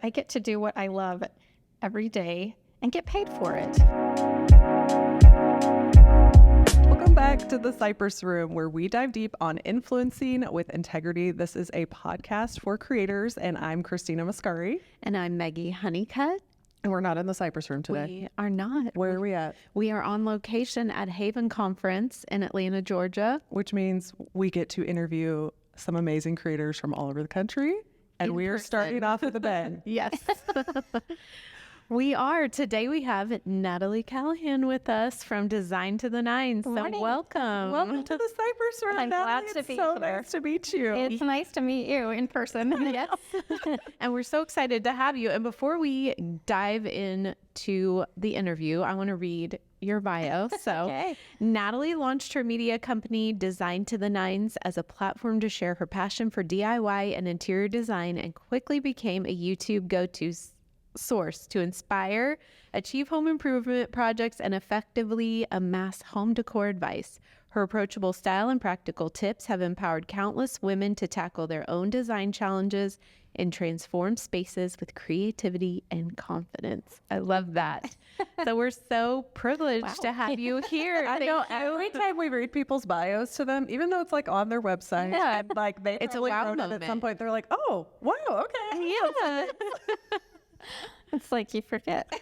I get to do what I love every day and get paid for it. Welcome back to the Cypress Room, where we dive deep on influencing with integrity. This is a podcast for creators, and I'm Christina Mascari. And I'm Meggie Honeycutt. And we're not in the Cypress Room today. We are not. Where are we at? We are on location at Haven Conference in Atlanta, Georgia. Which means we get to interview some amazing creators from all over the country. And we are starting off with a bang. Yes. We are. Today we have NataLee Callahan with us from Design to the Nines. So Morning. welcome. Welcome to the Cypress Room. I'm glad Natalie. to It's be so here. nice to meet you. It's nice to meet you in person. Yes. And we're so excited to have you. And before we dive into the interview, I want to read your bio. So Okay. NataLee launched her media company Design to the Nines as a platform to share her passion for DIY and interior design, and quickly became a YouTube go-to source to inspire, achieve home improvement projects, and effectively amass home decor advice. Her approachable style and practical tips have empowered countless women to tackle their own design challenges and transform spaces with creativity and confidence. I love that. So we're so privileged to have you here. I know every time we read people's bios to them, even though it's like on their website, and like they It's a probably wow wrote it moment. at some point, they're like, oh, wow, okay. Yeah. It's like you forget.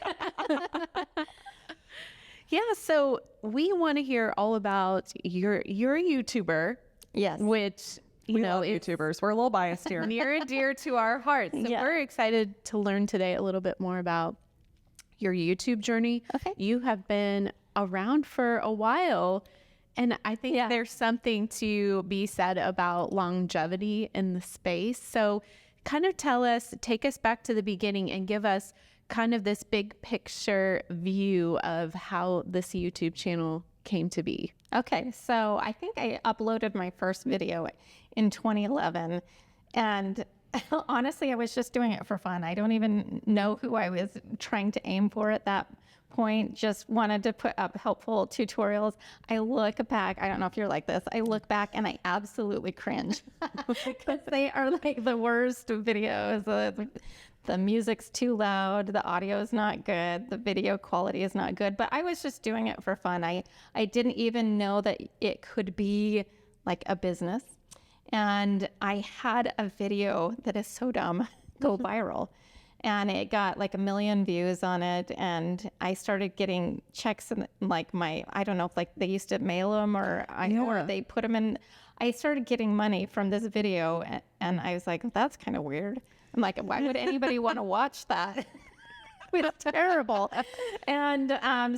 Yeah, so we want to hear all about you're a YouTuber, Yes. which We know love it's YouTubers. We're a little biased here. near and dear to our hearts. So Yeah. we're excited to learn today a little bit more about your YouTube journey. Okay. You have been around for a while, and I think Yeah. there's something to be said about longevity in the space. So kind of take us back to the beginning and give us kind of this big picture view of how this YouTube channel came to be. Okay, so I think I uploaded my first video in 2011, and honestly, I was just doing it for fun. I don't even know who I was trying to aim for at that point. Just wanted to put up helpful tutorials. I look back, I don't know if you're like this, I look back and I absolutely cringe because they are like the worst videos. The music's too loud, the audio is not good, the video quality is not good, but I was just doing it for fun. I didn't even know that it could be like a business. And I had a video that is so dumb go viral, and it got like 1 million views on it. And I started getting checks in like I don't know if like they used to mail them or they put them in. I started getting money from this video, and I was like, that's kind of weird. I'm like, why would anybody want to watch that? It's terrible. And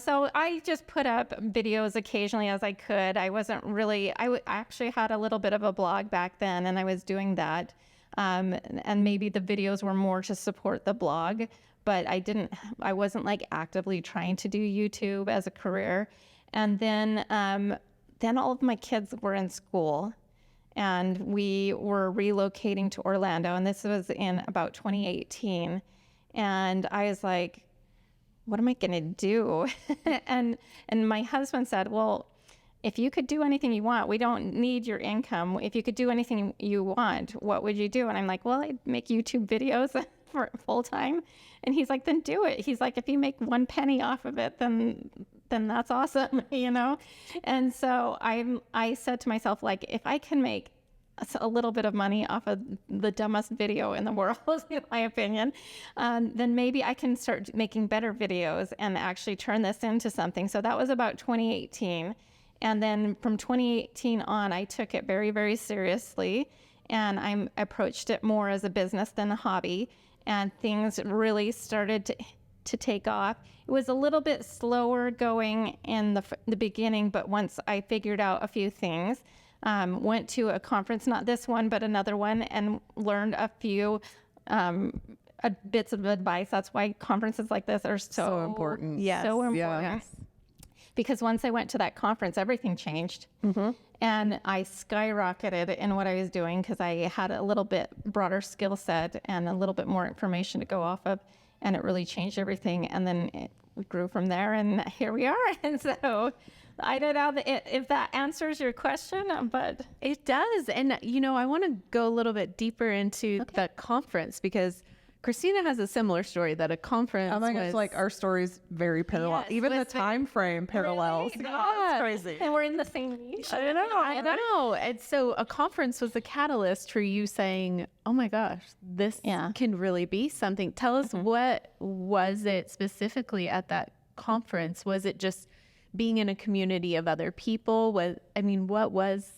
so I just put up videos occasionally as I could. I wasn't really, I actually had a little bit of a blog back then, and I was doing that. And maybe the videos were more to support the blog, but I wasn't like actively trying to do YouTube as a career. And then all of my kids were in school, and we were relocating to Orlando, and this was in about 2018. And I was like, what am I going to do? and my husband said, well, if you could do anything you want, we don't need your income. If you could do anything you want, what would you do? And I'm like, well, I'd make YouTube videos for full time. And he's like, then do it. He's like, if you make 1 penny off of it, then that's awesome, you know? And so I said to myself, like, if I can make a little bit of money off of the dumbest video in the world, in my opinion, then maybe I can start making better videos and actually turn this into something. So that was about 2018. And then from 2018 on, I took it very, very seriously, and I approached it more as a business than a hobby. And things really started to take off. It was a little bit slower going in the beginning, but once I figured out a few things, went to a conference, not this one, but another one, and learned a few bits of advice. That's why conferences like this are so important. Yes. So important. Yeah. Because once I went to that conference, everything changed. Mm-hmm. And I skyrocketed in what I was doing because I had a little bit broader skill set and a little bit more information to go off of. And it really changed everything. And then it grew from there, and here we are. And so I don't know if that answers your question, but It does. And, I want to go a little bit deeper into the conference, because Christina has a similar story that a conference. Oh my gosh, was, like our story's very parallel. Yes, Even the was time frame parallels. Really? Yeah, it's crazy. And we're in the same niche. I know. And so a conference was the catalyst for you saying, oh my gosh, this can really be something. Tell us, what was it specifically at that conference? Was it just being in a community of other people? What was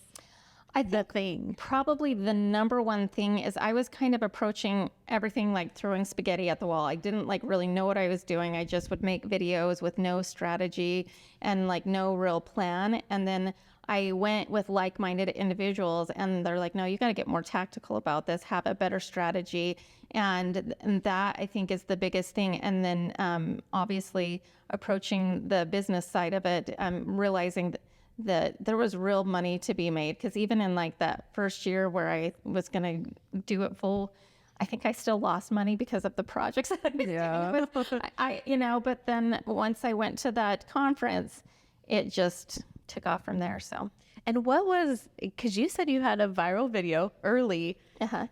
the thing? Probably the number one thing is I was kind of approaching everything like throwing spaghetti at the wall. I didn't like really know what I was doing. I just would make videos with no strategy and like no real plan. And then I went with like-minded individuals and they're like, no, you got to get more tactical about this, have a better strategy. And that I think is the biggest thing. And then obviously approaching the business side of it, realizing that there was real money to be made. Because even in like that first year where I was going to do it full, I think I still lost money because of the projects that I was dealing with. But then once I went to that conference, it just took off from there. So, and what was, because you said you had a viral video early.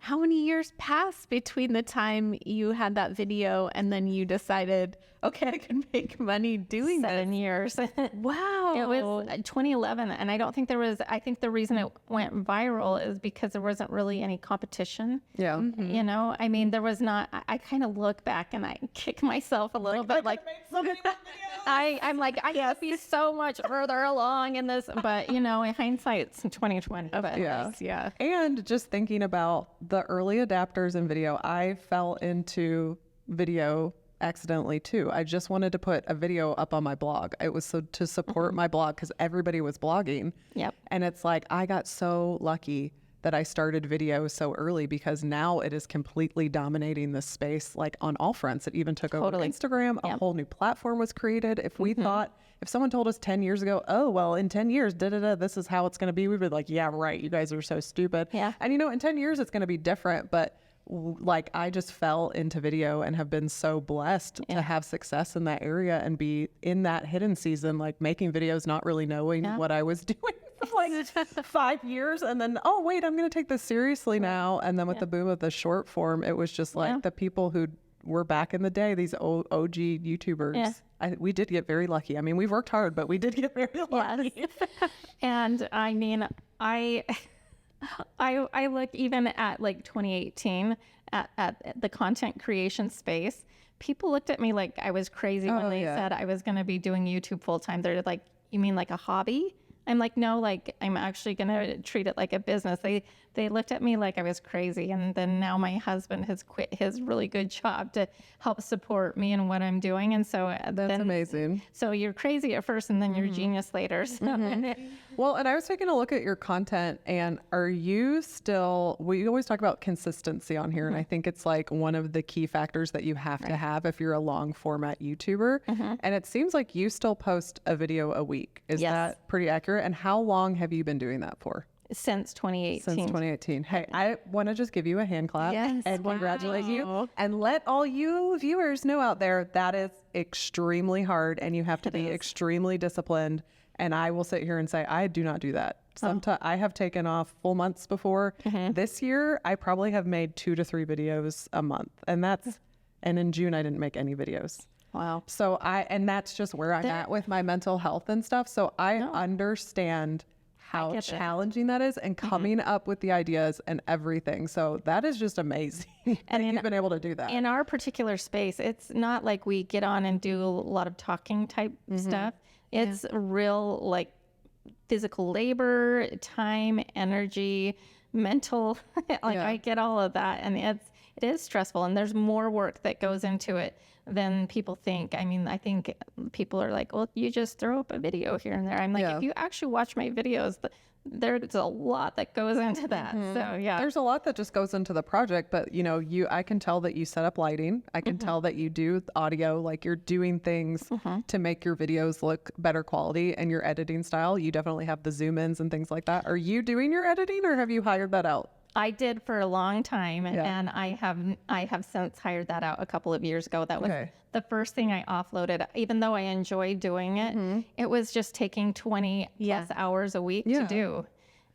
How many years passed between the time you had that video and then you decided, okay, I can make money doing 7 years. Wow. It was 2011. And I don't think I think the reason it went viral is because there wasn't really any competition. Yeah. You know, I mean, there was not, I kind of look back and I kick myself a little bit like, I'm like, I could be so much further along in this, but in hindsight, it's 2020. But Yeah. And just thinking about the early adapters in video, I fell into video accidentally too. I just wanted to put a video up on my blog. It was to support my blog because everybody was blogging. Yep. And it's like, I got so lucky that I started video so early because now it is completely dominating the space, like on all fronts. It even took over Instagram. A whole new platform was created. If we thought, if someone told us 10 years ago, oh, well, in 10 years, this is how it's going to be, we'd be like, yeah, right. You guys are so stupid. Yeah. And in 10 years, it's going to be different. But like, I just fell into video and have been so blessed to have success in that area and be in that hidden season, like making videos, not really knowing what I was doing for like 5 years. And then, oh, wait, I'm going to take this seriously now. And then with the boom of the short form, it was just like the people who were back in the day, these OG YouTubers. Yeah. We did get very lucky. I mean, we've worked hard, but we did get very lucky. Yes. And I mean, I look even at like 2018 at the content creation space. People looked at me like I was crazy when they said I was going to be doing YouTube full time. They're like, you mean like a hobby? I'm like, no, like I'm actually going to treat it like a business. They looked at me like I was crazy. And then now my husband has quit his really good job to help support me in what I'm doing. And so that's amazing. So you're crazy at first and then you're genius later. So. Well, and I was taking a look at your content, and are you still, we always talk about consistency on here. And I think it's like one of the key factors that you have to have if you're a long format YouTuber. And it seems like you still post a video a week. Is that pretty accurate? And how long have you been doing that for? Since 2018. Since 2018. Hey, I want to just give you a hand clap and congratulate you and let all you viewers know out there that is extremely hard and you have to be extremely disciplined. And I will sit here and say, I do not do that. Sometimes I have taken off full months before. This year, I probably have made 2 to 3 videos a month. And in June, I didn't make any videos. Wow. So and that's just where I'm at with my mental health and stuff. So I understand how challenging that is and coming up with the ideas and everything. So that is just amazing. And you've been able to do that. In our particular space, it's not like we get on and do a lot of talking type stuff. It's real like physical labor, time, energy, mental. I get all of that. And it is stressful. And there's more work that goes into it than people think. I mean, I think people are like, well, you just throw up a video here and there. I'm like, if you actually watch my videos, there's a lot that goes into that. So there's a lot that just goes into the project, but I can tell that you set up lighting. I can tell that you do audio, like you're doing things to make your videos look better quality, and your editing style. You definitely have the zoom ins and things like that. Are you doing your editing or have you hired that out? I did for a long time, and I have since hired that out a couple of years ago. That was the first thing I offloaded. Even though I enjoyed doing it, it was just taking 20 plus hours a week to do.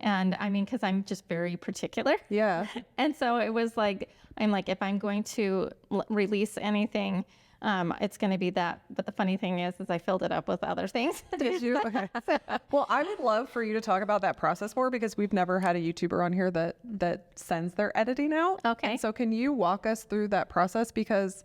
And I mean, because I'm just very particular. Yeah. And so it was like, I'm like, if I'm going to release anything, it's going to be that. But the funny thing is I filled it up with other things. Did you? Okay. Well, I would love for you to talk about that process more, because we've never had a YouTuber on here that sends their editing out. Okay. And so can you walk us through that process? Because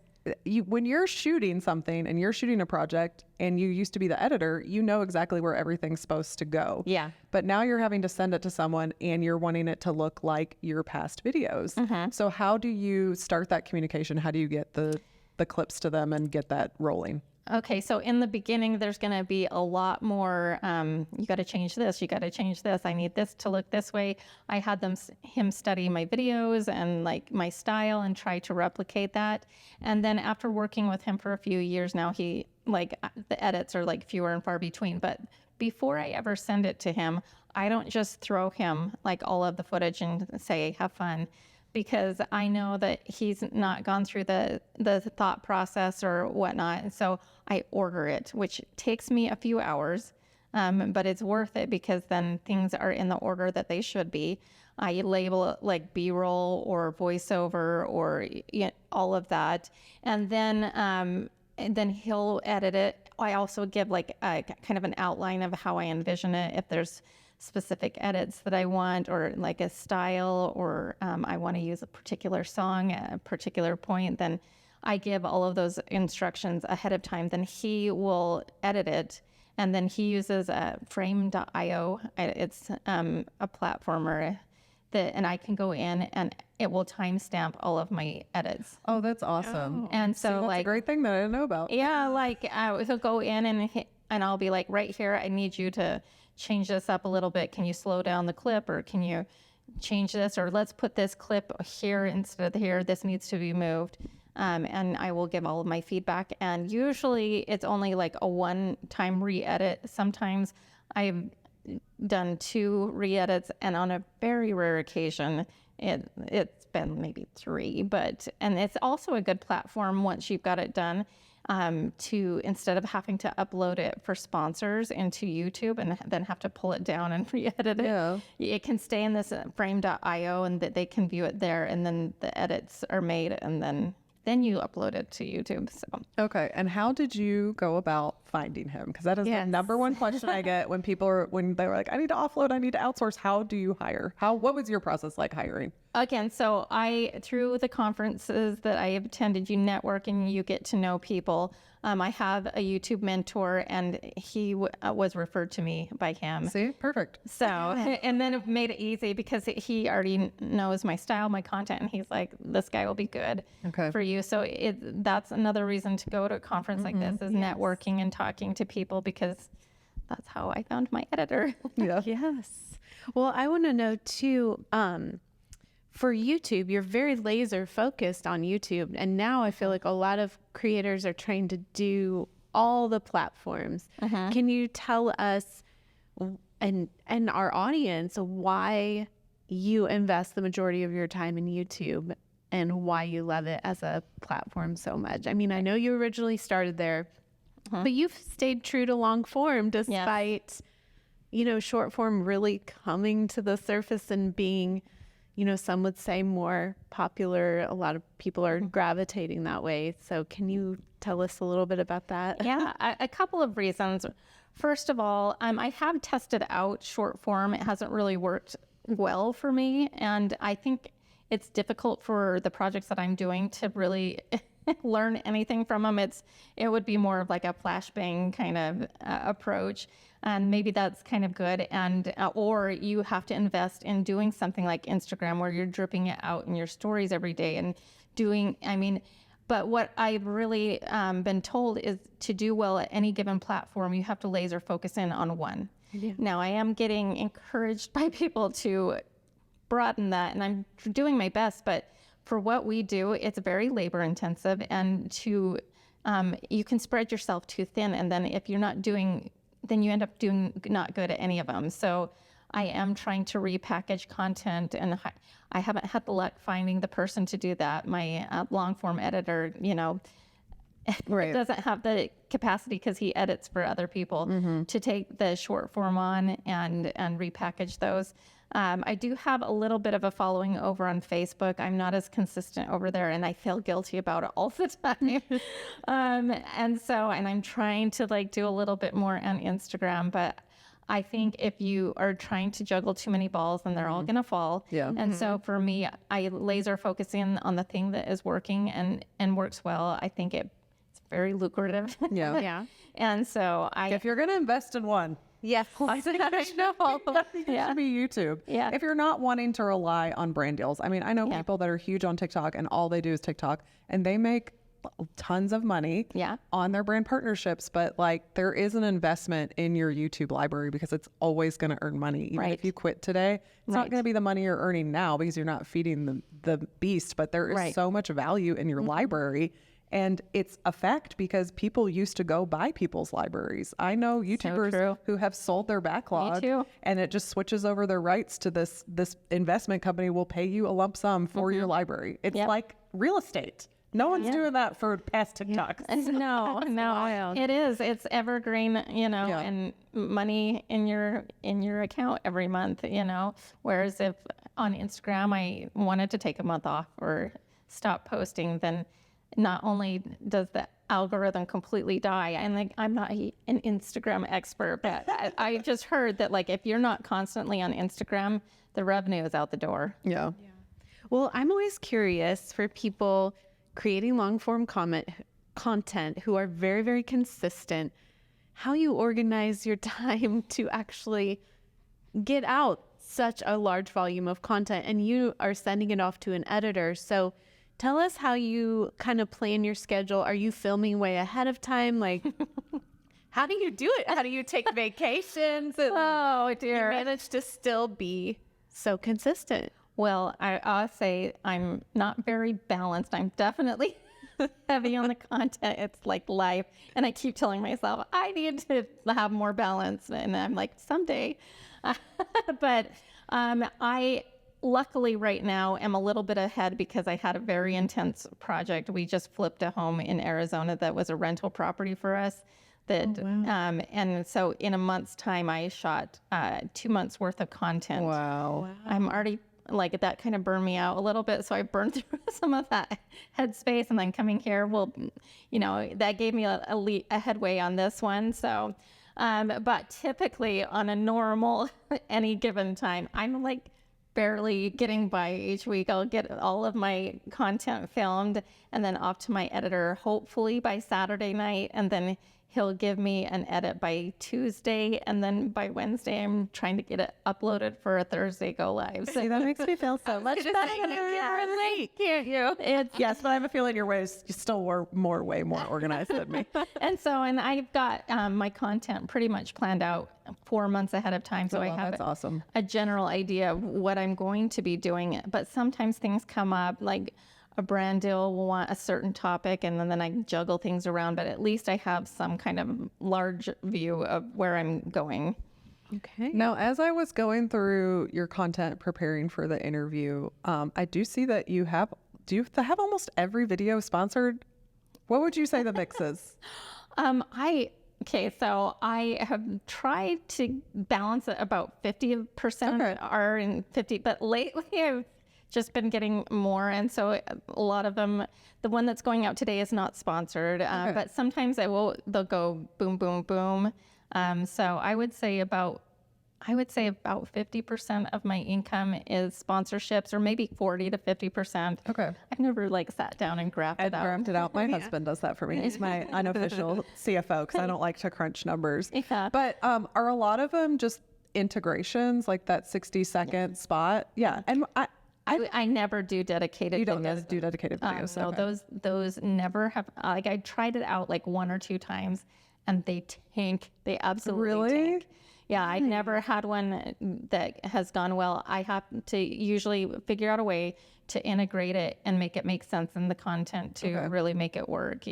when you're shooting something and you're shooting a project and you used to be the editor, you know exactly where everything's supposed to go. Yeah. But now you're having to send it to someone and you're wanting it to look like your past videos. So how do you start that communication? How do you get the clips to them and get that rolling? Okay, so in the beginning, there's going to be a lot more, you got to change this, you got to change this, I need this to look this way. I had him study my videos and like my style and try to replicate that. And then after working with him for a few years now, he, like, the edits are like fewer and far between. But before I ever send it to him, I don't just throw him like all of the footage and say, have fun, because I know that he's not gone through the thought process or whatnot. And so I order it, which takes me a few hours, but it's worth it because then things are in the order that they should be. I label it like B-roll or voiceover or all of that. And then he'll edit it. I also give like a kind of an outline of how I envision it. If there's specific edits that I want, or like a style, or I want to use a particular song at a particular point, then I give all of those instructions ahead of time. Then he will edit it, and then he uses frame.io. It's a platformer and I can go in and it will timestamp all of my edits. Oh, that's awesome. And so that's like a great thing that I didn't know about. Yeah, like he'll go in and I'll be like, right here, I need you to change this up a little bit. Can you slow down the clip, or can you change this, or let's put this clip here instead of here. This needs to be moved. And I will give all of my feedback. And usually it's only like a one-time re-edit. Sometimes I've done 2 re-edits, and on a very rare occasion, it's been maybe 3. And it's also a good platform once you've got it done, to, instead of having to upload it for sponsors into YouTube and then have to pull it down and re-edit it. It can stay in this frame.io and that they can view it there, and then the edits are made, and then you upload it to YouTube. So okay. And how did you go about finding him? Because that is the number one question I get when they were like, I need to offload, I need to outsource. How do you hire? What was your process like hiring? Again, so through the conferences that I have attended, you network and you get to know people. I have a YouTube mentor, and he was referred to me by him. See, perfect. So, and then it made it easy because he already knows my style, my content, and he's like, this guy will be good for you. So that's another reason to go to a conference like this, is networking and talking to people, because that's how I found my editor. Yeah. Yes. Well, I want to know too, for YouTube, you're very laser focused on YouTube. And now I feel like a lot of creators are trying to do all the platforms. Can you tell us and our audience why you invest the majority of your time in YouTube and why you love it as a platform so much? I mean, I know you originally started there, but you've stayed true to long form despite, short form really coming to the surface and being, some would say more popular. A lot of people are gravitating that way. So can you tell us a little bit about that? Yeah, a couple of reasons. First of all, I have tested out short form. It hasn't really worked well for me. And I think it's difficult for the projects that I'm doing to really learn anything from them. It would be more of like a flashbang kind of approach. And maybe that's kind of good. And or you have to invest in doing something like Instagram, where you're dripping it out in your stories every day and but what I've really been told is to do well at any given platform, you have to laser focus in on one. Yeah. Now, I am getting encouraged by people to broaden that, and I'm doing my best, but for what we do, it's very labor intensive, and you can spread yourself too thin, and then if you're not doing, then you end up doing not good at any of them. So I am trying to repackage content, and I haven't had the luck finding the person to do that. My long form editor, doesn't have the capacity, because he edits for other people, to take the short form on and repackage those. I do have a little bit of a following over on Facebook. I'm not as consistent over there, and I feel guilty about it all the time. And I'm trying to like do a little bit more on Instagram, but I think if you are trying to juggle too many balls, then they're all going to fall. Yeah. And so for me, I laser focus in on the thing that is working and works well. I think it's very lucrative. Yeah. Yeah. And so If you're going to invest in one, Yes. I think it should be YouTube. Yeah. If you're not wanting to rely on brand deals. I mean, I know Yeah. people that are huge on TikTok and all they do is TikTok, and they make tons of money Yeah. on their brand partnerships, but like there is an investment in your YouTube library because it's always going to earn money. Even Right. if you quit today, it's not Right. going to be the money you're earning now because you're not feeding the beast, but there is Right. so much value in your library. And it's a fact because people used to go buy people's libraries. I know YouTubers true. who have sold their backlog too. and it just switches over their rights to this investment company will pay you a lump sum for your library. It's Yep. like real estate. No one's doing that for past TikToks. No, wild. it is. It's evergreen, Yeah. and money in your account every month, Whereas if on Instagram I wanted to take a month off or stop posting, then not only does the algorithm completely die, and like I'm not an Instagram expert, but I just heard that like if you're not constantly on Instagram, the revenue is out the door. Yeah. Well, I'm always curious for people creating long form content who are very, very consistent, how you organize your time to actually get out such a large volume of content, and you are sending it off to an editor. So tell us how you kind of plan your schedule. Are you filming way ahead of time? Like, how do you do it? How do you take vacations? Oh You dear. manage to still be so consistent. Well, I'll say I'm not very balanced. I'm definitely heavy on the content. It's like life. And I keep telling myself, I need to have more balance. And I'm like, someday. But I luckily right now am a little bit ahead because I had a very intense project. We just flipped a home in Arizona that was a rental property for us. And so in a month's time, I shot 2 months worth of content. Wow. I'm already like that kind of burned me out a little bit. So I burned through some of that headspace, and then coming here that gave me a headway on this one. So, but typically on a normal, any given time, I'm like barely getting by each week. I'll get all of my content filmed and then off to my editor, hopefully by Saturday night. And then he'll give me an edit by Tuesday, and then by Wednesday, I'm trying to get it uploaded for a Thursday go live. So that makes me feel so much better. Can't you? Yes, but I have a feeling you still were way more organized than me. And I've got my content pretty much planned out 4 months ahead of time. So I have that's awesome. a general idea of what I'm going to be doing. But sometimes things come up, like a brand deal will want a certain topic, and then I juggle things around. But at least I have some kind of large view of where I'm going. Okay. Now, as I was going through your content preparing for the interview, I do see that do you have almost every video sponsored? What would you say the mix is? So I have tried to balance it about 50% are in 50, but lately I've just been getting more. And so a lot of them, the one that's going out today is not sponsored, but sometimes they'll go boom, boom, boom. So I would say about 50% of my income is sponsorships, or maybe 40 to 50%. Okay. I've never sat down and graphed it out. Graphed it out. My husband does that for me. He's my unofficial CFO because I don't like to crunch numbers. Yeah. But are a lot of them just integrations, like that 60-second spot? Yeah. And I never do dedicated. You don't videos. do dedicated videos. So okay. those never have. Like I tried it out like 1 or 2 times, and they tank. They absolutely Really? tank. Yeah, I've never had one that has gone well. I have to usually figure out a way to integrate it and make it make sense in the content to really make it work, so.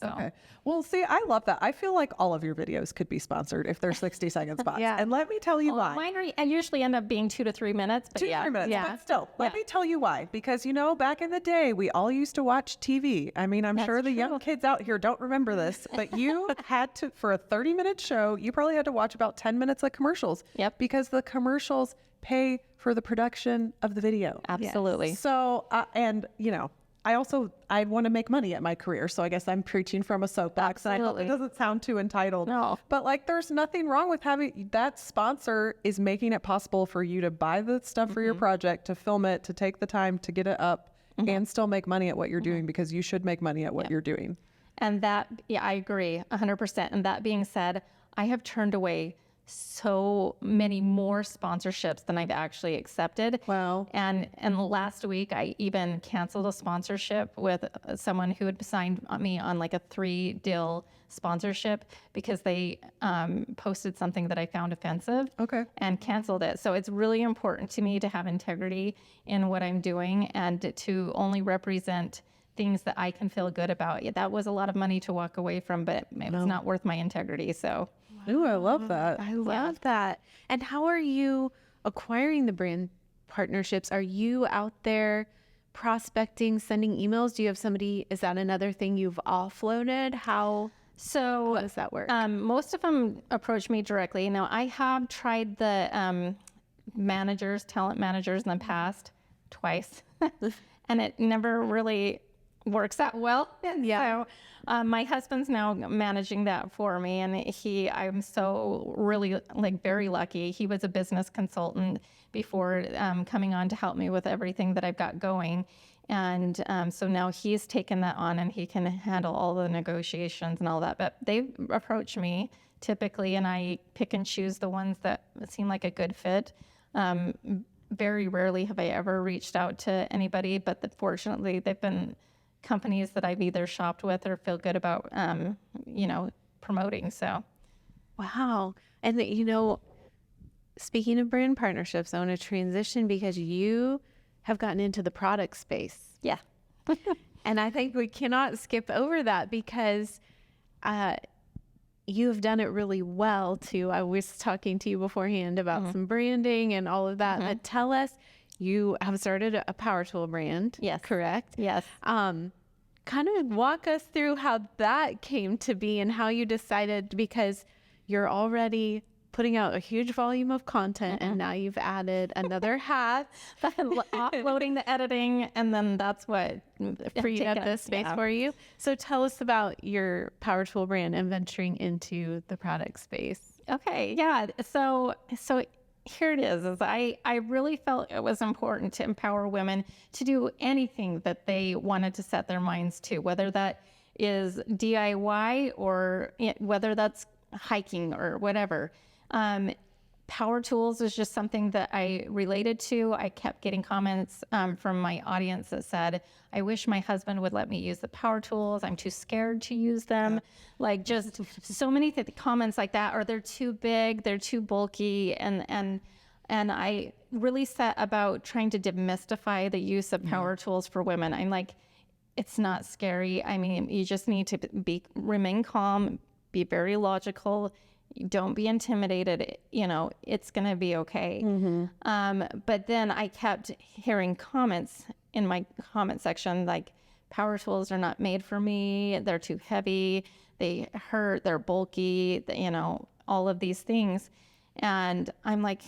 Okay. Well, see, I love that. I feel like all of your videos could be sponsored if they're 60-second spots. Yeah. And let me tell you why. Mine I usually end up being 2 to 3 minutes, but 2 to 3 minutes, yeah. but still, let me tell you why. Because, back in the day, we all used to watch TV. I mean, I'm sure the young kids out here don't remember this, but you had to, for a 30-minute show, you probably had to watch about 10 minutes of commercials. Yep. Because the commercials pay for the production of the video. Absolutely. So, and you know, I want to make money at my career. So I guess I'm preaching from a soapbox. And I hope it doesn't sound too entitled. No. But like, there's nothing wrong with having that sponsor is making it possible for you to buy the stuff for your project, to film it, to take the time to get it up and still make money at what you're doing, because you should make money at what you're doing. And that, yeah, I agree 100%. And that being said, I have turned away so many more sponsorships than I've actually accepted. Wow. And last week, I even canceled a sponsorship with someone who had signed me on like a 3-deal sponsorship because they posted something that I found offensive. Okay. And canceled it. So it's really important to me to have integrity in what I'm doing and to only represent things that I can feel good about. Yeah, that was a lot of money to walk away from, but it was not worth my integrity. So. Ooh, I love that. I love that. And how are you acquiring the brand partnerships? Are you out there prospecting, sending emails? Do you have somebody? Is that another thing you've offloaded? How does that work? Most of them approach me directly. Now, I have tried the talent managers in the past twice, and it never really works out well. Yeah. So my husband's now managing that for me, and I'm so really very lucky. He was a business consultant before coming on to help me with everything that I've got going. And so now he's taken that on, and he can handle all the negotiations and all that. But they approach me typically, and I pick and choose the ones that seem like a good fit. Very rarely have I ever reached out to anybody, but fortunately they've been companies that I've either shopped with or feel good about, promoting. So. Wow. And speaking of brand partnerships, I want to transition because you have gotten into the product space. Yeah. And I think we cannot skip over that because you have done it really well too. I was talking to you beforehand about some branding and all of that. But tell us, you have started a power tool brand. Yes. Correct? Yes. Kind of walk us through how that came to be and how you decided, because you're already putting out a huge volume of content and now you've added another hat. Offloading the editing, and then that's what freed up the space for you. So tell us about your power tool brand and venturing into the product space. Okay, yeah. So here it is I really felt it was important to empower women to do anything that they wanted to set their minds to, whether that is DIY or whether that's hiking or whatever. Power tools is just something that I related to. I kept getting comments from my audience that said, I wish my husband would let me use the power tools. I'm too scared to use them. Like just so many comments like that, or they're too big, they're too bulky. And I really set about trying to demystify the use of power tools for women. I'm like, it's not scary. I mean, you just need to remain calm, be very logical. Don't be intimidated. It's going to be okay. But then I kept hearing comments in my comment section, like, power tools are not made for me. They're too heavy. They hurt. They're bulky, all of these things. And I'm like,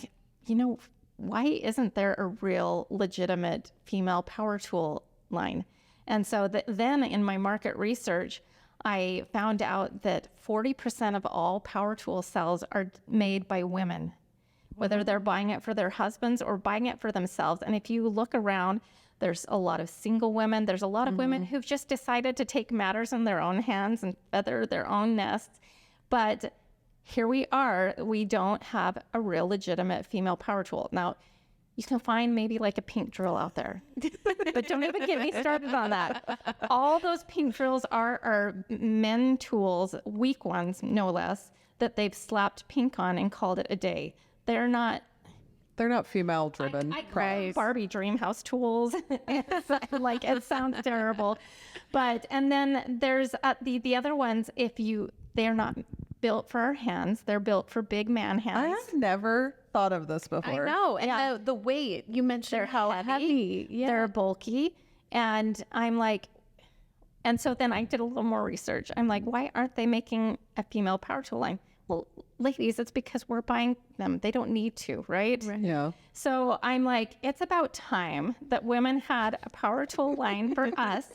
why isn't there a real legitimate female power tool line? And so then in my market research, I found out that 40% of all power tool sales are made by women, whether they're buying it for their husbands or buying it for themselves. And if you look around, there's a lot of single women. There's a lot of women who've just decided to take matters in their own hands and feather their own nests. But here we are, we don't have a real legitimate female power tool. Now, you can find maybe like a pink drill out there, but don't even get me started on that. All those pink drills are men tools, weak ones, no less, that they've slapped pink on and called it a day. They're not female driven. I call them Barbie dream house tools. It's like, it sounds terrible. And then there's the other ones, they're not built for our hands. They're built for big man hands. I've never thought of this before. I know. And the weight, you mentioned how heavy. Yeah. They're bulky. And I'm like, and so then I did a little more research. I'm like, why aren't they making a female power tool line? well, ladies, it's because we're buying them. They don't need to, right? Yeah. So I'm like, it's about time that women had a power tool line for us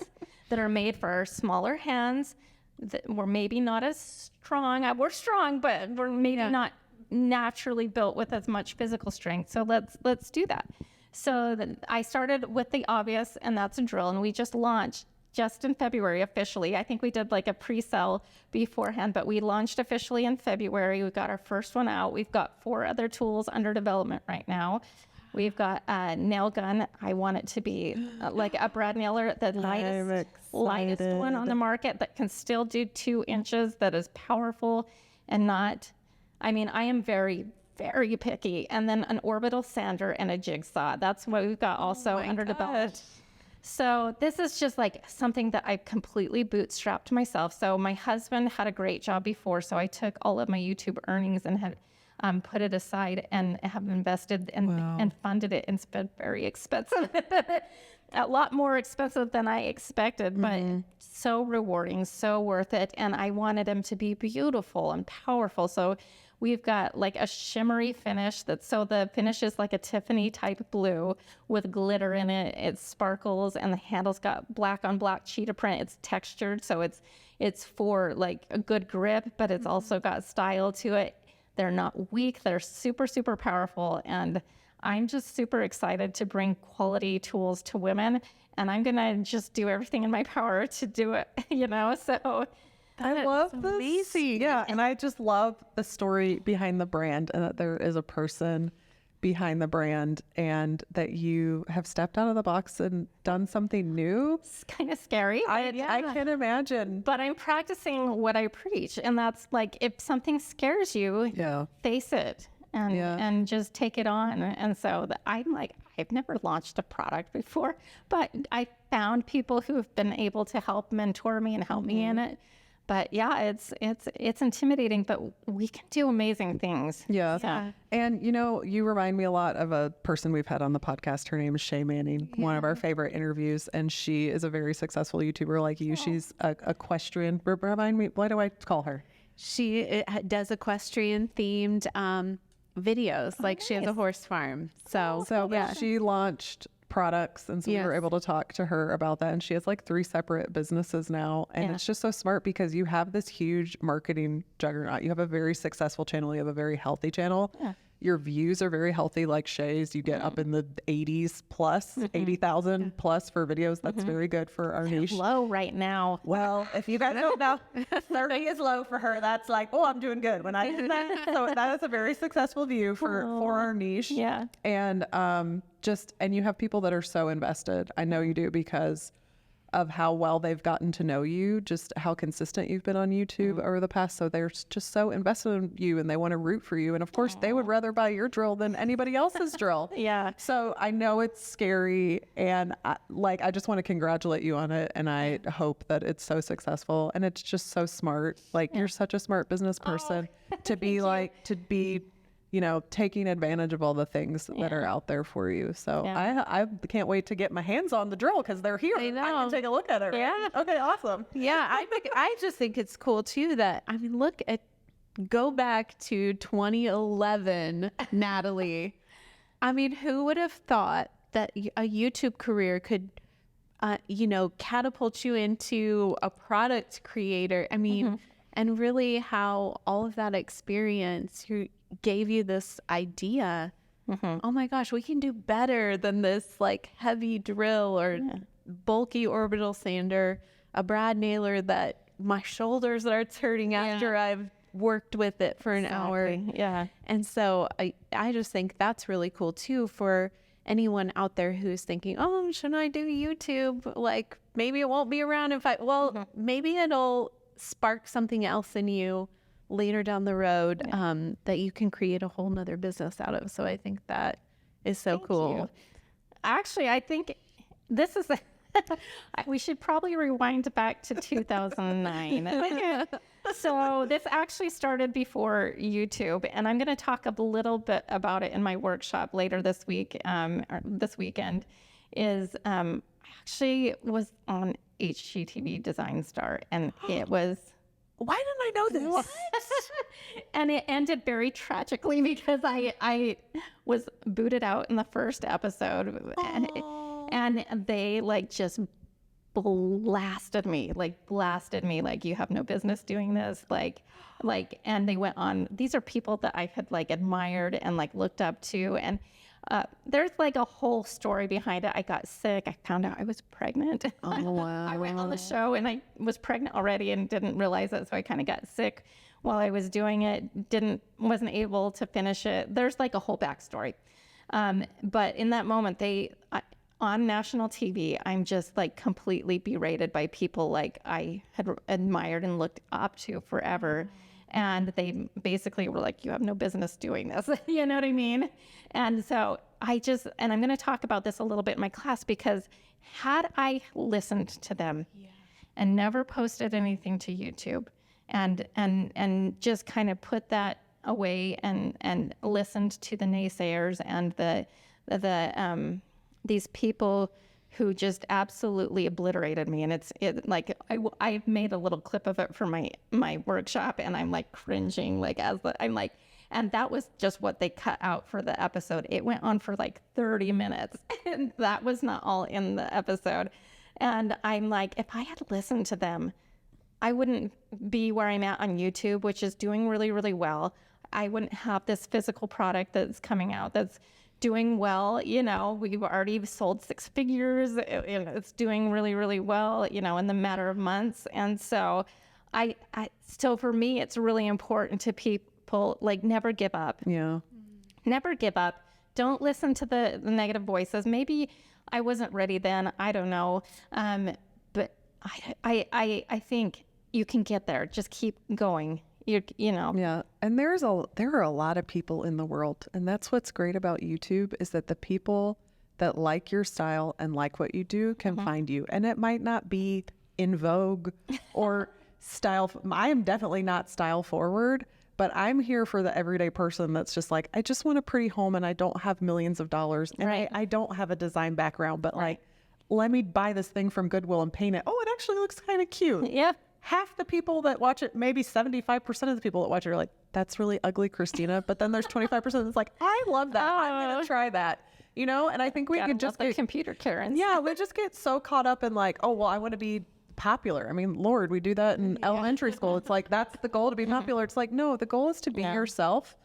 that are made for smaller hands that we're maybe not as strong. We're strong, but we're maybe not naturally built with as much physical strength. So let's do that. So I started with the obvious, and that's a drill. And we just launched just in February officially. I think we did like a pre-sale beforehand, but we launched officially in February. We got our first one out. We've got 4 other tools under development right now. We've got a nail gun. I want it to be like a brad nailer, the lightest one on the market that can still do 2 inches, that is powerful and not, I mean, I am very, very picky. And then an orbital sander and a jigsaw. That's what we've got also under development. So this is just like something that I completely bootstrapped myself. So my husband had a great job before, so I took all of my YouTube earnings and had put it aside and have invested and funded it. And it's been very expensive, a lot more expensive than I expected, but so rewarding, so worth it. And I wanted them to be beautiful and powerful. So we've got like a shimmery finish so the finish is like a Tiffany type blue with glitter in it. It sparkles, and the handle's got black on black cheetah print. It's textured, so it's for like a good grip, but it's also got style to it. They're not weak. They're super, super powerful. And I'm just super excited to bring quality tools to women. And I'm going to just do everything in my power to do it, so... I love this. Yeah, and I just love the story behind the brand, and that there is a person behind the brand, and that you have stepped out of the box and done something new. It's kind of scary. I can imagine. But I'm practicing what I preach, and that's like, if something scares you, face it and just take it on. And so I'm like, I've never launched a product before, but I found people who have been able to help mentor me and help me in it. But yeah, it's intimidating, but we can do amazing things. Yeah. And you remind me a lot of a person we've had on the podcast. Her name is Shay Manning, one of our favorite interviews. And she is a very successful YouTuber like you. She's equestrian. Remind me, what do I call her? She does equestrian themed videos. Like she has a horse farm. So she launched products, and so we were able to talk to her about that, and she has like 3 separate businesses now, and it's just so smart because you have this huge marketing juggernaut. You have a very successful channel, you have a very healthy channel. Your views are very healthy, like Shay's. You get up in the 80s plus, 80,000 plus for videos. That's very good for our niche. Low right now. Well, if you guys don't know, 30 is low for her. That's like, oh, I'm doing good when I do that. So that is a very successful view for our niche. Yeah. And and you have people that are so invested. I know you do, because of how well they've gotten to know you, just how consistent you've been on YouTube over the past. So they're just so invested in you, and they want to root for you. And of course, they would rather buy your drill than anybody else's drill. So I know it's scary, and I just want to congratulate you on it. And I hope that it's so successful, and it's just so smart. Like you're such a smart business person to be taking advantage of all the things that are out there for you. So I can't wait to get my hands on the drill, because they're here. I can take a look at it. Yeah. Okay, awesome. Yeah, I just think it's cool too that, go back to 2011, NataLee. Who would have thought that a YouTube career could, catapult you into a product creator? And really how all of that experience gave you this idea. Oh my gosh, we can do better than this like heavy drill or bulky orbital sander, a brad nailer that my shoulders are hurting after I've worked with it for an hour. Yeah. And so I just think that's really cool too for anyone out there who's thinking, oh, should I do YouTube? Like maybe it won't be around in maybe it'll spark something else in you later down the road that you can create a whole nother business out of. So I think that is so cool. You. Actually, I think this is we should probably rewind back to 2009. So this actually started before YouTube, and I'm going to talk a little bit about it in my workshop later this week, or this weekend. I actually was on HGTV Design Star, and it was why didn't I know this? And it ended very tragically because I was booted out in the first episode, and they like just blasted me like you have no business doing this, like and they went on. These are people that I had like admired and like looked up to, and there's like a whole story behind it. I got sick. I found out I was pregnant. Oh, wow. I went on the show and I was pregnant already and didn't realize it. So I kind of got sick while I was doing it. Wasn't able to finish it. There's like a whole backstory. But in that moment, on national TV, I'm just like completely berated by people like I had admired and looked up to forever. And they basically were like, you have no business doing this. You know what I mean? And so and I'm going to talk about this a little bit in my class, because had I listened to them and never posted anything to YouTube and just kind of put that away and listened to the naysayers and these people who just absolutely obliterated me. And I made a little clip of it for my workshop, and I'm like cringing, like and that was just what they cut out for the episode. It went on for like 30 minutes and that was not all in the episode. And I'm like, if I had listened to them, I wouldn't be where I'm at on YouTube, which is doing really, really well. I wouldn't have this physical product that's coming out that's doing well. You know, we've already sold 6 figures. It's doing really, really well, you know, in the matter of months. And so so for me, it's really important to people, like, never give up. Yeah. Never give up. Don't listen to the negative voices. Maybe I wasn't ready then. I don't know. But I think you can get there. Just keep going. You know. Yeah. And there are a lot of people in the world. And that's what's great about YouTube, is that the people that like your style and like what you do can find you. And it might not be in vogue or style. I am definitely not style forward, but I'm here for the everyday person that's just like, I just want a pretty home and I don't have millions of dollars. And Right. I don't have a design background, but like, let me buy this thing from Goodwill and paint it. Oh, it actually looks kind of cute. Yep. Half the people that watch it, maybe 75% of the people that watch it are like, that's really ugly, Christina. But then there's 25% that's like, I love that. I'm going to try that. You know? And I think we could just get computer Karens. yeah, we just get so caught up in like, oh, well, I want to be popular. I mean, Lord, we do that in elementary school. It's like, that's the goal, to be popular. It's like, no, the goal is to be yourself.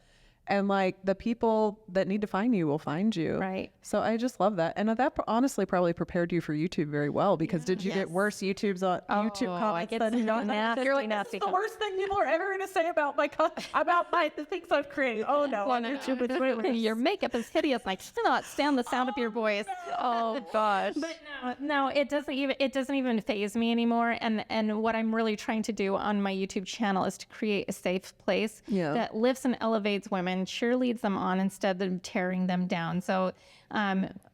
And like, the people that need to find you will find you. Right. So I just love that. And that honestly probably prepared you for YouTube very well, because did you get worse YouTube comments I get than nasty, you're like, nasty this is the worst thing people are ever going to say about the things I've created. Oh no. On YouTube, it's really, your makeup is hideous. I cannot stand the sound of your voice. Oh gosh. But no, it doesn't even faze me anymore. And what I'm really trying to do on my YouTube channel is to create a safe place that lifts and elevates women, cheerleads them on instead of tearing them down. So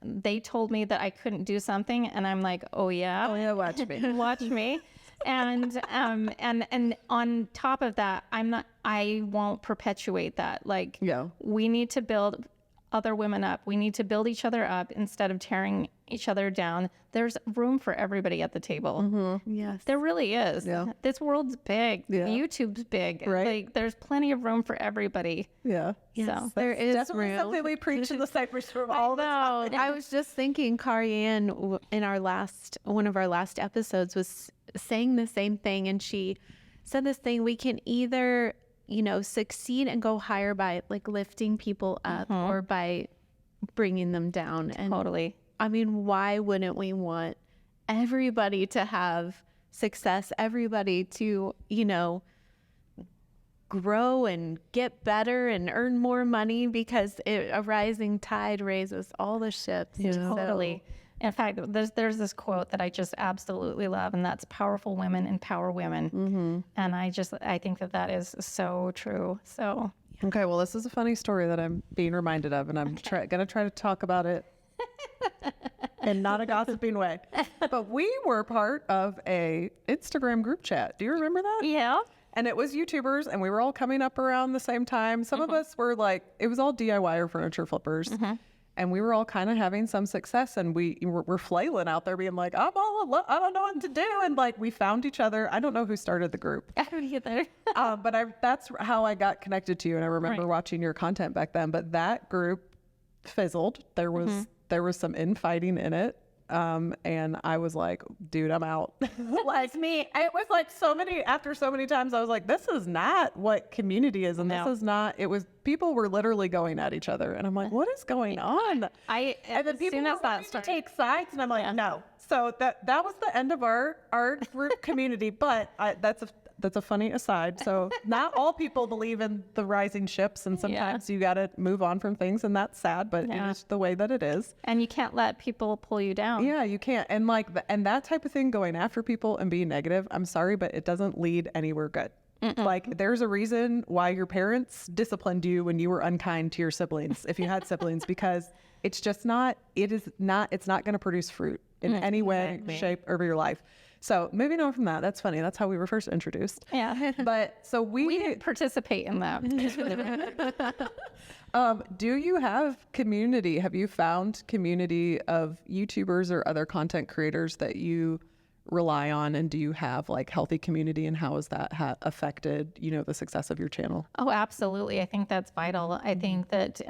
they told me that I couldn't do something, and I'm like, oh yeah, watch me. watch me. And on top of that, I won't perpetuate that. Like, we need to build other women up. We need to build each other up instead of tearing each other down. There's room for everybody at the table. Yes. There really is. Yeah. This world's big. Yeah. YouTube's big. Right. Like, there's plenty of room for everybody. Yeah. So There is Definitely room. something we preach in the Cypress Room all the time. I was just thinking, Carianne, in one of our last episodes, was saying the same thing, and she said this thing: we can either, succeed and go higher by like lifting people up, or by bringing them down. And totally. I mean, why wouldn't we want everybody to have success, everybody to, grow and get better and earn more money, because a rising tide raises all the ships. Totally. In fact, there's this quote that I just absolutely love, and that's "Powerful women empower women." And I think that is so true. So Okay, well, this is a funny story that I'm being reminded of, and I'm going to try to talk about it in not a gossiping way. But we were part of a Instagram group chat. Do you remember that? yeah. And it was YouTubers, and we were all coming up around the same time. Some of us were like, it was all DIY or furniture flippers. And we were all kind of having some success, and we're flailing out there being like, I don't know what to do. And like, we found each other. I don't know who started the group. I don't either. But that's how I got connected to you. And I remember watching your content back then, but that group fizzled. There was some infighting in it. And I was like, dude, I'm out. Like me. It was like after so many times, I was like, this is not what community is. And this is not, people were literally going at each other. And I'm like, what is going on? And then people were wanting to take sides. And I'm like, no. So that was the end of our group community. But that's a funny aside. So not all people believe in the rising ships, and sometimes you got to move on from things, and that's sad, but it is the way that it is. And you can't let people pull you down. Yeah, you can't. And like, and that type of thing, going after people and being negative, I'm sorry, but it doesn't lead anywhere good. Like, there's a reason why your parents disciplined you when you were unkind to your siblings, if you had siblings, because it's not going to produce fruit in any way, shape, or your life. So moving on from that, that's funny. That's how we were first introduced. Yeah. But so we didn't participate in that. Do you have community? Have you found community of YouTubers or other content creators that you rely on? And do you have like healthy community, and how has that affected, the success of your channel? Oh, absolutely. I think that's vital. I think that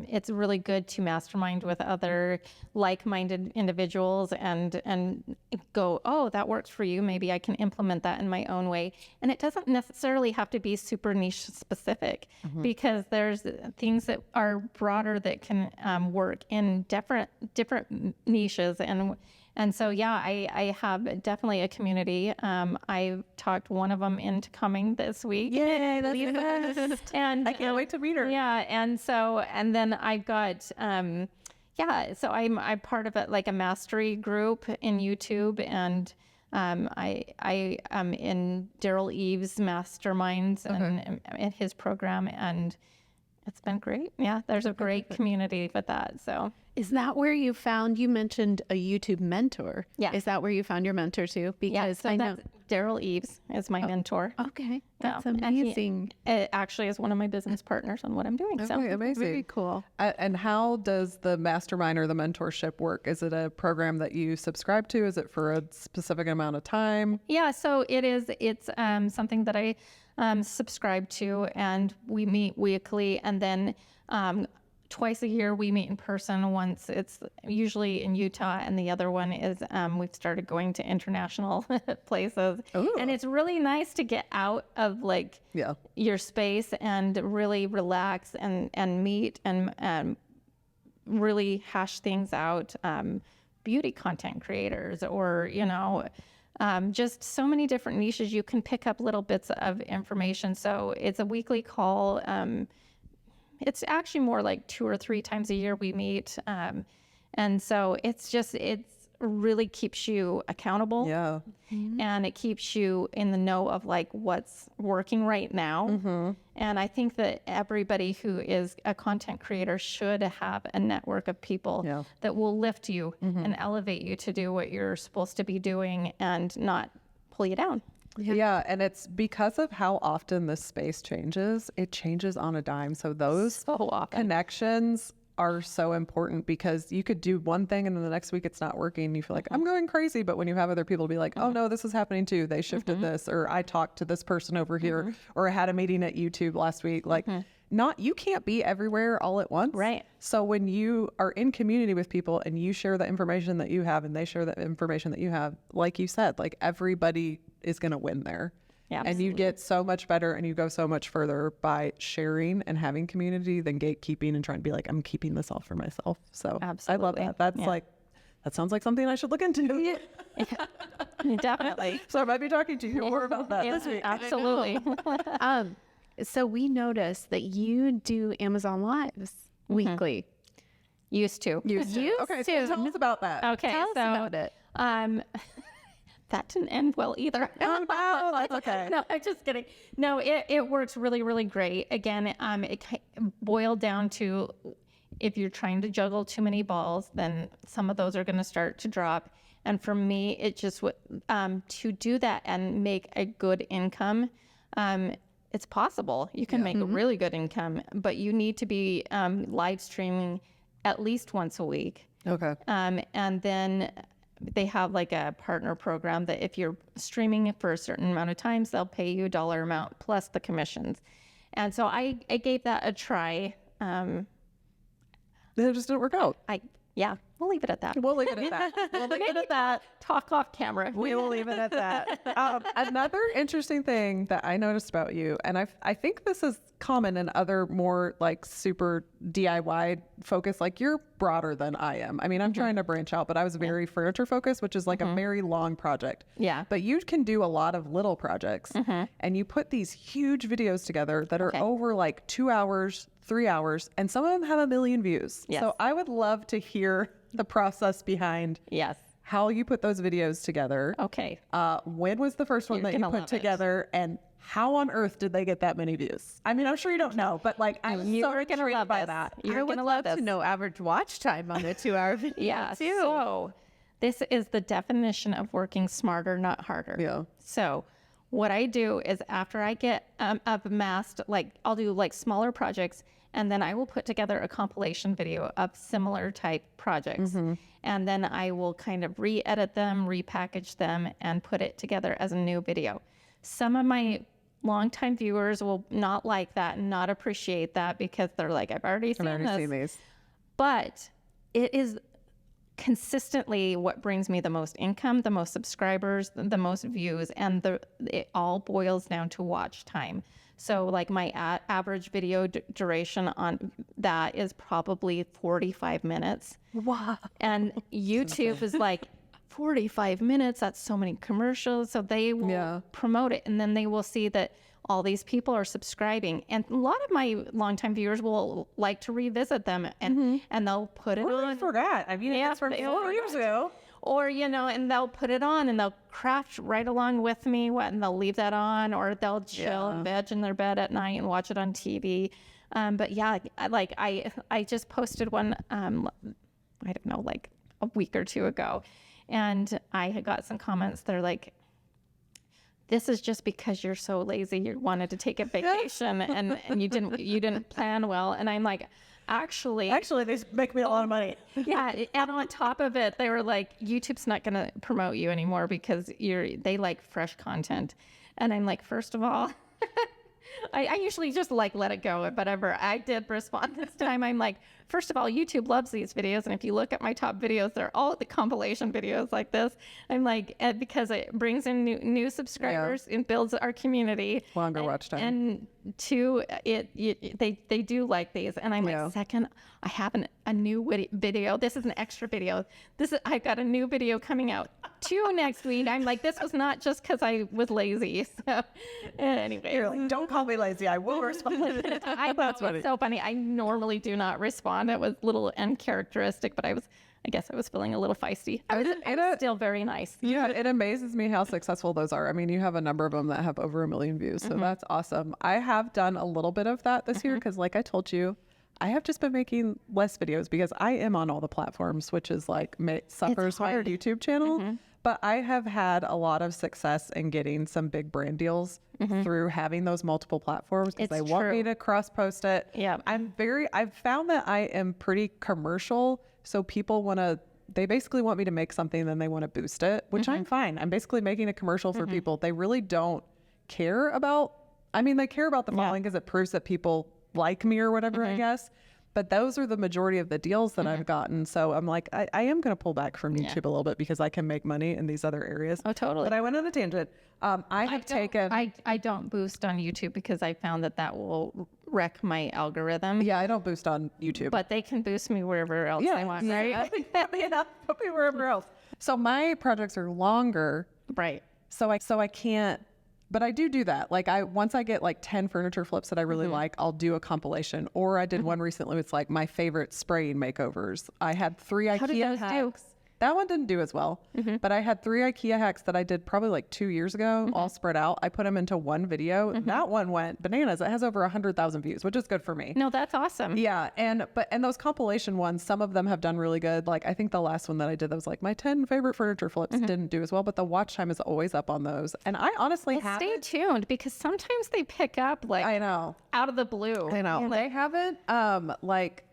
it's really good to mastermind with other like-minded individuals and go, oh, that works for you. Maybe I can implement that in my own way. And it doesn't necessarily have to be super niche specific, because there's things that are broader that can work in different niches. And so, I have definitely a community. I talked one of them into coming this week. Yay, that's the best. And I can't wait to meet her. Yeah, and then I've got, so I'm part of like a mastery group in YouTube, and I am in Daryl Eves' masterminds and in his program, and it's been great. Yeah, there's a great community with that. So is that where you mentioned a YouTube mentor? Yeah. Is that where you found your mentor too? Because so I know Daryl Eves is my mentor. Okay. That's amazing. It actually is one of my business partners on what I'm doing. So amazing. Very cool. And how does the mastermind or the mentorship work? Is it a program that you subscribe to? Is it for a specific amount of time? Yeah, so it's something that I subscribe to, and we meet weekly, and then twice a year we meet in person. Once it's usually in Utah, and the other one is we've started going to international places. Ooh. And it's really nice to get out of like your space and really relax and meet and really hash things out. Beauty content creators, or just so many different niches. You can pick up little bits of information. So it's a weekly call. It's actually more like 2 or 3 times a year we meet. And so it really keeps you accountable. Yeah. Mm-hmm. And it keeps you in the know of like what's working right now. Mm-hmm. And I think that everybody who is a content creator should have a network of people that will lift you and elevate you to do what you're supposed to be doing and not pull you down. Yeah, and it's because of how often this space changes. It changes on a dime. So those connections are so important, because you could do one thing and then the next week it's not working. You feel like I'm going crazy. But when you have other people be like, oh no, this is happening too. They shifted this, or I talked to this person over here, or I had a meeting at YouTube last week. Like you can't be everywhere all at once. Right. So when you are in community with people and you share the information that you have and they share the information that you have, like you said, like everybody is going to win there. Yeah, and you get so much better and you go so much further by sharing and having community than gatekeeping and trying to be like, I'm keeping this all for myself. So I love that. That's that sounds like something I should look into. Yeah. Definitely. So I might be talking to you more about that this week. Absolutely. So we noticed that you do Amazon Lives weekly. Used to. Okay, so tell us about that. Okay, tell us about it. That didn't end well either. Oh, no, that's okay. No, I'm just kidding. No, it works really, really great. Again, it boiled down to, if you're trying to juggle too many balls, then some of those are going to start to drop. And for me, it just to do that and make a good income, it's possible. You can make a really good income, but you need to be live streaming at least once a week. Okay. And then they have like a partner program that if you're streaming it for a certain amount of times, they'll pay you a dollar amount plus the commissions. And so I gave that a try. It just didn't work out. Yeah, we'll leave it at that. We'll leave it at that. We'll leave it at that. Talk off camera. We will leave it at that. Another interesting thing that I noticed about you, and I think this is common in other more like super DIY focused, like you're broader than I am. I mean, I'm trying to branch out, but I was very furniture focused, which is like a very long project. Yeah. But you can do a lot of little projects and you put these huge videos together that are over like 2 hours, 3 hours, and some of them have 1 million views. Yes. So I would love to hear the process behind how you put those videos together. Okay. When was the first one that you put together, and how on earth did they get that many views? I mean, I'm sure you don't know, but like I'm so intrigued by that. I would love to know average watch time on a 2-hour video. Yeah. too. So this is the definition of working smarter, not harder. Yeah. So what I do is after I get up amassed, like I'll do like smaller projects, and then I will put together a compilation video of similar type projects. And then I will kind of re-edit them, repackage them, and put it together as a new video. Some of my longtime viewers will not like that and not appreciate that because they're like, I've already seen these. But it is consistently what brings me the most income, the most subscribers, the most views, and it all boils down to watch time. So like my average video duration on that is probably 45 minutes. Wow. And YouTube is like 45 minutes. That's so many commercials. So they will promote it, and then they will see that all these people are subscribing. And a lot of my longtime viewers will like to revisit them, and they'll put it on. I forgot. I mean, it's from 4 years ago. Or, and they'll put it on and they'll craft right along with me, and thdon't leave that on, or they'll chill and veg in their bed at night and watch it on TV. But yeah, I just posted one, I don't know, like a week or two ago, and I had got some comments. They're like, this is just because you're so lazy. You wanted to take a vacation and you didn't plan well. And I'm like, Actually, they make me a lot of money. Yeah, and on top of it, they were like, YouTube's not going to promote you anymore because they like fresh content. And I'm like, first of all, I usually just like let it go, whatever. I did respond this time. I'm like, first of all, YouTube loves these videos. And if you look at my top videos, they're all the compilation videos like this. I'm like, because it brings in new subscribers and builds our community. Longer watch time. And two, they do like these. And I'm like, second, I have a new video. This is an extra video. I've got a new video coming out 2 next week. I'm like, this was not just because I was lazy. So anyway. You're like, don't call me lazy. I will respond. That's funny. It's so funny. I normally do not respond. It was a little uncharacteristic, but I guess I was feeling a little feisty. I was still very nice. Yeah, it amazes me how successful those are. I mean, you have a number of them that have over 1 million views, so that's awesome. I have done a little bit of that this year because, like I told you, I have just been making less videos because I am on all the platforms, which is like suffers my YouTube channel. But I have had a lot of success in getting some big brand deals through having those multiple platforms because they want me to cross post it. Yeah. I've found that I am pretty commercial. So people they basically want me to make something, then they want to boost it, which I'm fine. I'm basically making a commercial for people. They really don't care about, they care about the following because it proves that people like me or whatever, I guess. But those are the majority of the deals that I've gotten. So I'm like, I am going to pull back from YouTube a little bit because I can make money in these other areas. Oh, totally. But I went on a tangent. I don't boost on YouTube because I found that will wreck my algorithm. Yeah, I don't boost on YouTube. But they can boost me wherever else they want, right? I think that'd be enough. Put me wherever else. So my projects are longer. Right. So I can't. But I do that. Like once I get like 10 furniture flips that I really like, I'll do a compilation. Or I did one recently. It's like my favorite spraying makeovers. I had 3 IKEA hacks. That one didn't do as well, but I had 3 IKEA hacks that I did probably like 2 years ago, all spread out. I put them into one video. That one went bananas. It has over 100,000 views, which is good for me. No, that's awesome. Yeah. And those compilation ones, some of them have done really good. Like I think the last one that I did that was like my 10 favorite furniture flips didn't do as well, but the watch time is always up on those. And I honestly stay tuned because sometimes they pick up like I know out of the blue. I know. They haven't,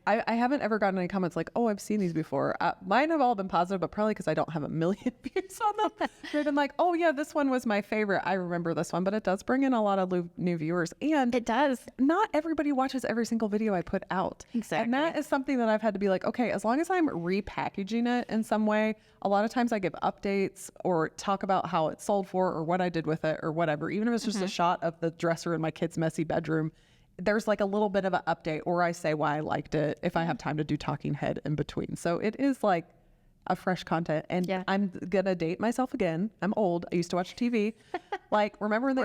I haven't ever gotten any comments like, oh, I've seen these before. Mine have all been positive, but probably because I don't have a million views on them. They've been like, oh yeah, this one was my favorite. I remember this one, but it does bring in a lot of new viewers. And It does. not everybody watches every single video I put out. Exactly. And that is something that I've had to be like, okay, as long as I'm repackaging it in some way, a lot of times I give updates or talk about how it sold for or what I did with it or whatever. Even if it's just a shot of the dresser in my kid's messy bedroom, there's like a little bit of an update, or I say why I liked it if I have time to do talking head in between. So it is like a fresh content. And I'm gonna date myself again. I'm old. I used to watch TV. Like, remember when they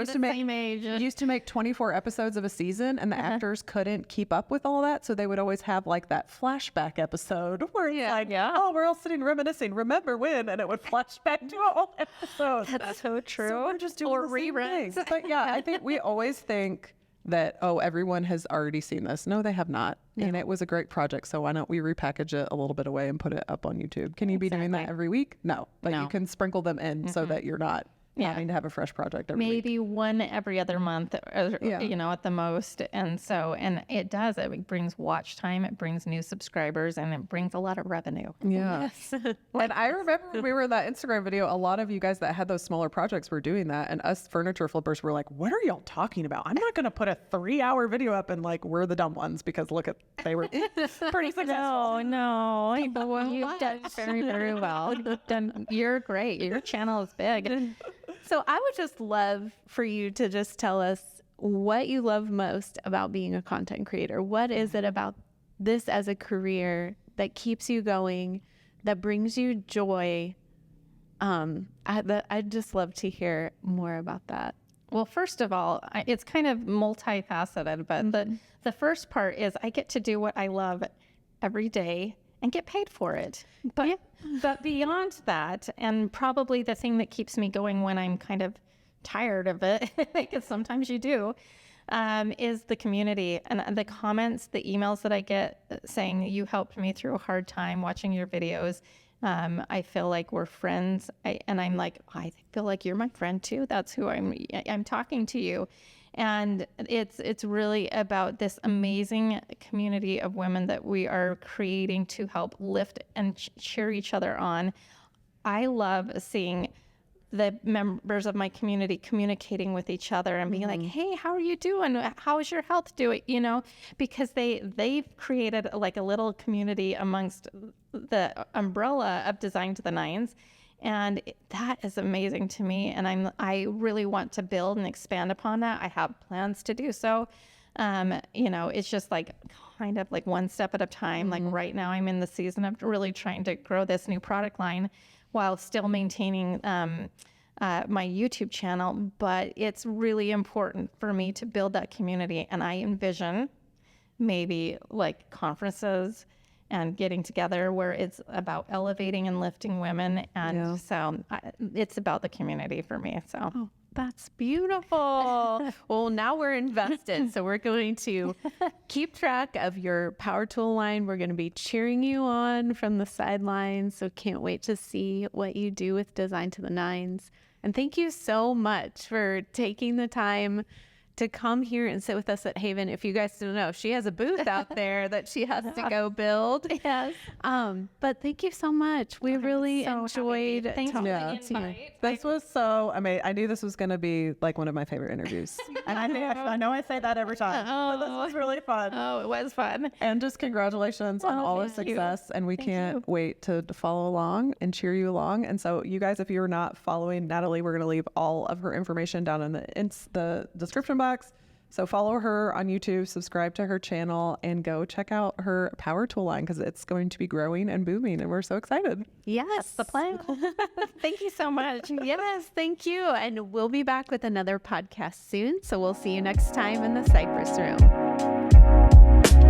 used to make 24 episodes of a season, and the actors couldn't keep up with all that, so they would always have like that flashback episode where it's like, oh, we're all sitting reminiscing, remember when, and it would flash back to an old episode. That's so true. So we're just doing or the same reruns. thing. But yeah, I think we always think that, oh, everyone has already seen this. No, they have not. And it was a great project. So why don't we repackage it a little bit away and put it up on YouTube? Can you be doing that every week? No, but you can sprinkle them in so that you're not having to have a fresh project every week. Maybe one every other month, or, you know, at the most. And so, and it does, it brings watch time, it brings new subscribers, and it brings a lot of revenue. Yeah. And I remember when we were in that Instagram video, a lot of you guys that had those smaller projects were doing that. And us furniture flippers were like, what are y'all talking about? I'm not going to put a 3-hour video up and like, we're the dumb ones, because look at, they were pretty successful. No, you've done very, very well. You're great. Your channel is big. So I would just love for you to just tell us what you love most about being a content creator. What is it about this as a career that keeps you going, that brings you joy? I'd just love to hear more about that. Well, first of all, it's kind of multifaceted, but the first part is I get to do what I love every day and get paid for it. But beyond that, and probably the thing that keeps me going when I'm kind of tired of it, because sometimes you do, is the community and the comments, the emails that I get saying you helped me through a hard time watching your videos. I feel like we're friends, and I'm like, I feel like you're my friend too. That's who I'm talking to you. And it's really about this amazing community of women that we are creating to help lift and cheer each other on. I love seeing the members of my community communicating with each other and being like, hey, how are you doing? How is your health doing? You know, because they've created like a little community amongst the umbrella of Design to the Nines. And that is amazing to me. And I really want to build and expand upon that. I have plans to do so. You know, it's just like kind of like one step at a time. Like right now I'm in the season of really trying to grow this new product line while still maintaining my YouTube channel. But it's really important for me to build that community. And I envision maybe like conferences and getting together where it's about elevating and lifting women. And so it's about the community for me. So. Oh, that's beautiful. Well, now we're invested. So we're going to keep track of your power tool line. We're going to be cheering you on from the sidelines. So can't wait to see what you do with Design to the Nines. And thank you so much for taking the time to come here and sit with us at Haven. If you guys don't know, she has a booth out there that she has to go build. Yes. But thank you so much. We really enjoyed Thanks for the talking. invite. This was so amazing. I knew this was going to be like one of my favorite interviews. And I know I say that every time. But this was really fun. Oh, it was fun. And just congratulations on all the success. And we can't wait to follow along and cheer you along. And so you guys, if you're not following NataLee, we're going to leave all of her information down in the description box. So follow her on YouTube, subscribe to her channel, and go check out her power tool line, because it's going to be growing and booming, and we're so excited. Yes. That's the plan. Thank you so much. Yes, thank you. And we'll be back with another podcast soon. So we'll see you next time in the Cypress Room.